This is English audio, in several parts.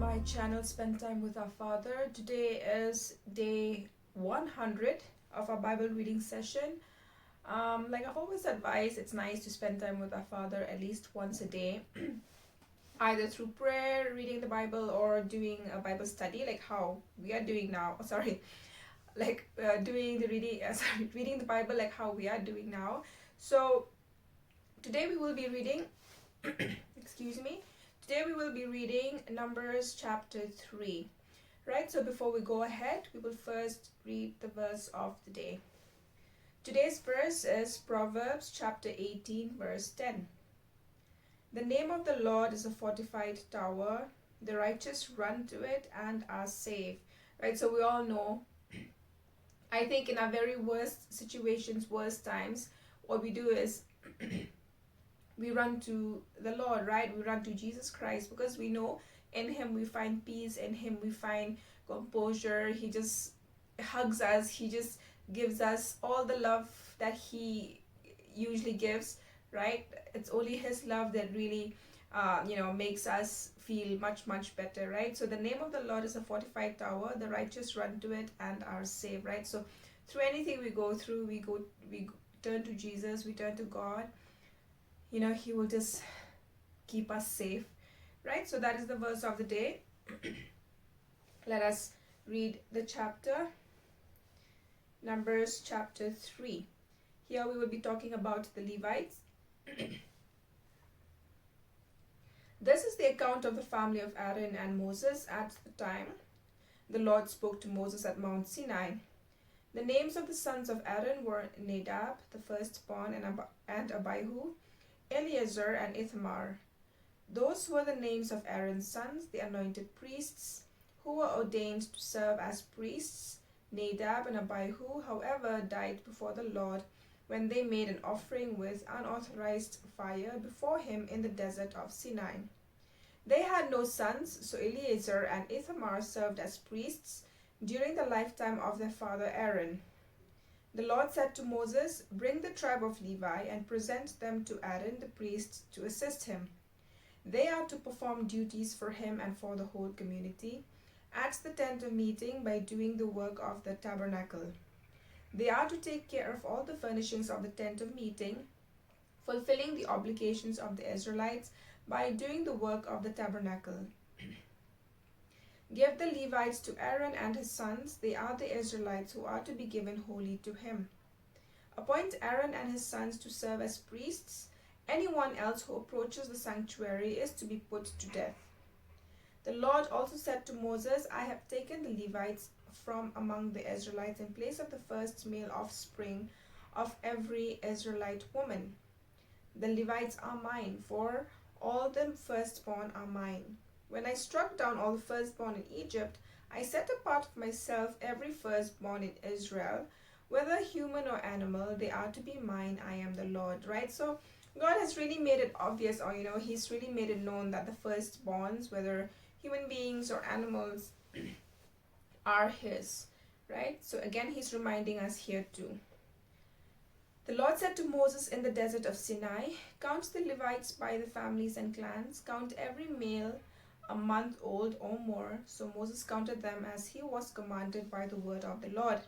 my channel Spend Time with Our Father. Today is day 100 of our Bible reading session. Like I've always advised, it's nice to spend time with our Father at least once a day, either through prayer, reading the Bible, or doing a Bible study, like how we are doing now. Doing the reading, reading the Bible, like how we are doing now. So today we will be reading. excuse me. Today we will be reading Numbers chapter 3. Right, so before we go ahead, we will first read the verse of the day. Today's verse is Proverbs chapter 18, verse 10. The name of the Lord is a fortified tower. The righteous run to it and are safe. Right, so we all know, I think in our very worst situations, worst times, what we do is we run to the Lord, right? We run to Jesus Christ because we know in Him we find peace, in Him we find composure. He just hugs us, He just gives us all the love that He usually gives, right? It's only His love that really, makes us feel much, much better, right? So the name of the Lord is a fortified tower. The righteous run to it and are saved, right? So through anything we go through, we turn to Jesus, we turn to God. He will just keep us safe, right? So that is the verse of the day. Let us read the chapter. Numbers chapter 3. Here we will be talking about the Levites. This is the account of the family of Aaron and Moses at the time the Lord spoke to Moses at Mount Sinai. The names of the sons of Aaron were Nadab, the firstborn, and Abihu, Eleazar and Ithamar. Those were the names of Aaron's sons, the anointed priests, who were ordained to serve as priests. Nadab and Abihu, however, died before the Lord when they made an offering with unauthorized fire before him in the desert of Sinai. They had no sons, so Eleazar and Ithamar served as priests during the lifetime of their father Aaron. The Lord said to Moses, "Bring the tribe of Levi and present them to Aaron the priest to assist him. They are to perform duties for him and for the whole community at the tent of meeting by doing the work of the tabernacle. They are to take care of all the furnishings of the tent of meeting, fulfilling the obligations of the Israelites by doing the work of the tabernacle. Give the Levites to Aaron and his sons. They are the Israelites who are to be given wholly to him. Appoint Aaron and his sons to serve as priests. Anyone else who approaches the sanctuary is to be put to death." The Lord also said to Moses, "I have taken the Levites from among the Israelites in place of the first male offspring of every Israelite woman. The Levites are mine, for all the firstborn are mine. When I struck down all the firstborn in Egypt, I set apart for myself every firstborn in Israel, whether human or animal. They are to be mine. I am the Lord," right? So God has really made it obvious, or He's really made it known that the firstborns, whether human beings or animals, are His, right? So again, He's reminding us here too. The Lord said to Moses in the desert of Sinai, "Count the Levites by the families and clans. Count every male a month old or more." So Moses counted them as he was commanded by the word of the Lord.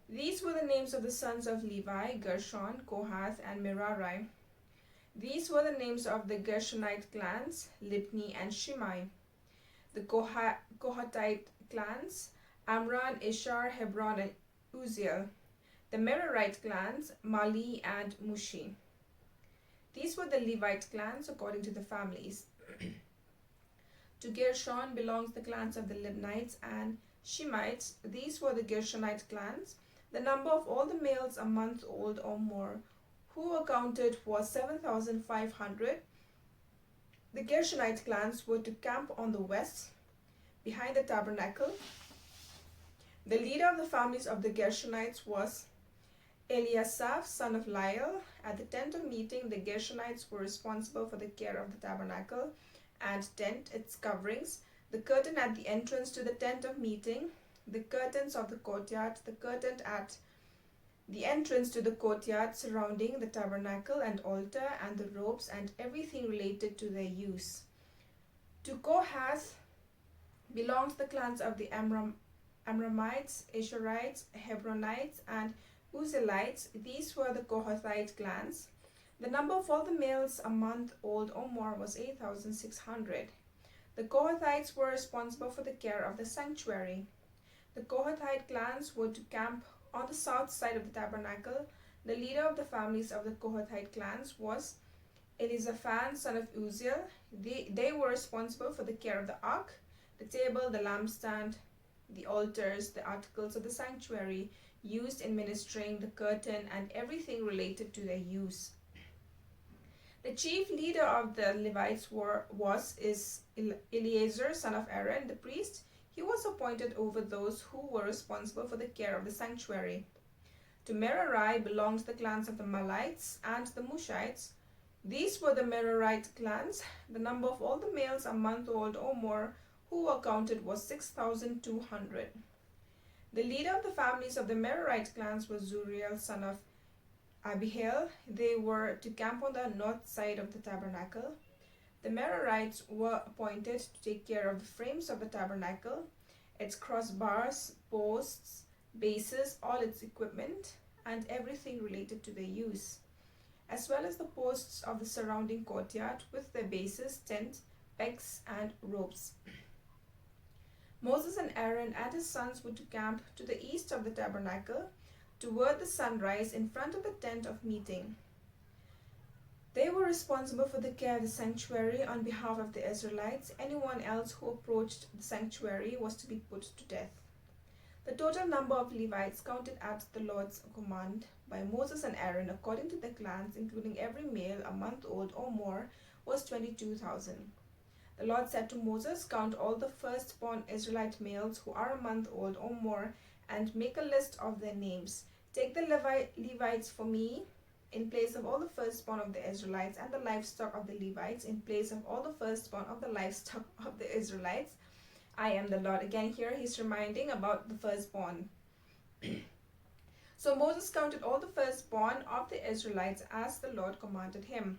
These were the names of the sons of Levi: Gershon, Kohath, and Merari. These were the names of the Gershonite clans: Libni and Shimei. The Kohathite clans: Amram, Ishar, Hebron, and Uzziel. The Merarite clans: Mali and Mushi. These were the Levite clans according to the families. To Gershon belongs the clans of the Libnites and Shimeites. These were the Gershonite clans. The number of all the males a month old or more who were counted was 7,500. The Gershonite clans were to camp on the west, behind the tabernacle. The leader of the families of the Gershonites was Eliasaph, son of Lael. At the tent of meeting, the Gershonites were responsible for the care of the tabernacle and tent, its coverings, the curtain at the entrance to the tent of meeting, the curtains of the courtyard, the curtain at the entrance to the courtyard surrounding the tabernacle and altar, and the ropes and everything related to their use. To Kohath belonged to the clans of the Amramites, Asherites, Hebronites, and Uzzielites. These were the Kohathite clans. The number of all the males a month old or more was 8,600. The Kohathites were responsible for the care of the sanctuary. The Kohathite clans were to camp on the south side of the tabernacle. The leader of the families of the Kohathite clans was Elizaphan, son of Uzziel. They were responsible for the care of the ark, the table, the lampstand, the altars, the articles of the sanctuary used in ministering, the curtain, and everything related to their use. The chief leader of the Levites was Eleazar, son of Aaron, the priest. He was appointed over those who were responsible for the care of the sanctuary. To Merari belonged the clans of the Malites and the Mushites. These were the Merarite clans. The number of all the males a month old or more who were counted was 6,200. The leader of the families of the Merarite clans was Zuriel, son of Abihail. They were to camp on the north side of the tabernacle. The Merarites were appointed to take care of the frames of the tabernacle, its crossbars, posts, bases, all its equipment, and everything related to their use, as well as the posts of the surrounding courtyard with their bases, tent, pegs, and ropes. Moses and Aaron and his sons were to camp to the east of the tabernacle, toward the sunrise in front of the tent of meeting. They were responsible for the care of the sanctuary on behalf of the Israelites. Anyone else who approached the sanctuary was to be put to death. The total number of Levites counted at the Lord's command by Moses and Aaron according to their clans, including every male a month old or more, was 22,000. The Lord said to Moses, "Count all the firstborn Israelite males who are a month old or more and make a list of their names. Take the Levites for me in place of all the firstborn of the Israelites, and the livestock of the Levites in place of all the firstborn of the livestock of the Israelites. I am the Lord." Again, here he's reminding about the firstborn. So Moses counted all the firstborn of the Israelites as the Lord commanded him.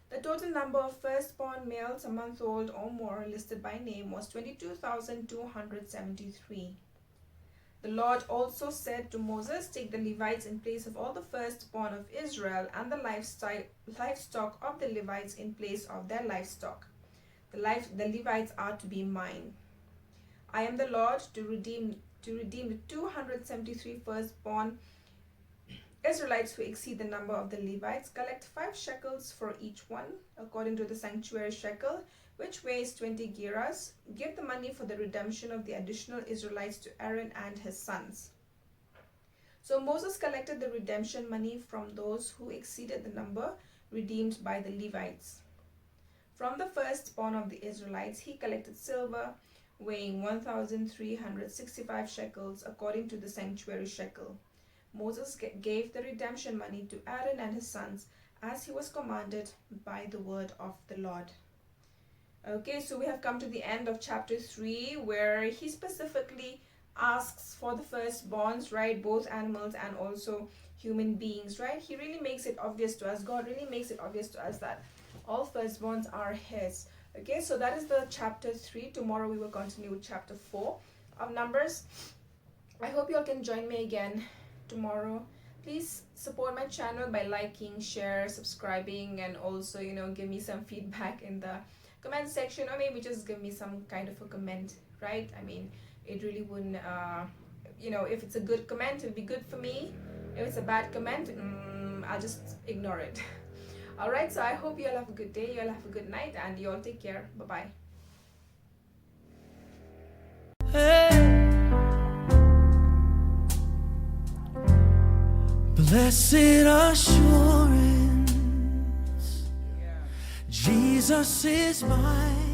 The total number of firstborn males a month old or more listed by name was 22,273. The Lord also said to Moses, "Take the Levites in place of all the firstborn of Israel, and the livestock of the Levites in place of their livestock. The Levites are to be mine. I am the Lord to redeem the 273 firstborn Israelites who exceed the number of the Levites. Collect 5 shekels for each one, according to the sanctuary shekel, which weighs 20 gerahs. Give the money for the redemption of the additional Israelites to Aaron and his sons." So Moses collected the redemption money from those who exceeded the number redeemed by the Levites. From the firstborn of the Israelites, he collected silver weighing 1,365 shekels, according to the sanctuary shekel. Moses gave the redemption money to Aaron and his sons, as he was commanded by the word of the Lord. Okay, so we have come to the end of chapter 3, where he specifically asks for the firstborns, right? Both animals and also human beings, right? He really makes it obvious to us. God really makes it obvious to us that all firstborns are his. Okay, so that is the chapter 3. Tomorrow we will continue with chapter 4 of Numbers. I hope you all can join me again tomorrow. Please support my channel by liking, share, subscribing, and also, give me some feedback in the comment section, or maybe just give me some kind of a comment, right? I mean, it really wouldn't, if it's a good comment, it'll be good for me. If it's a bad comment, I'll just ignore it. All right, so I hope you all have a good day, you all have a good night, and you all take care. Bye-bye. Blessed assurance, Jesus is mine.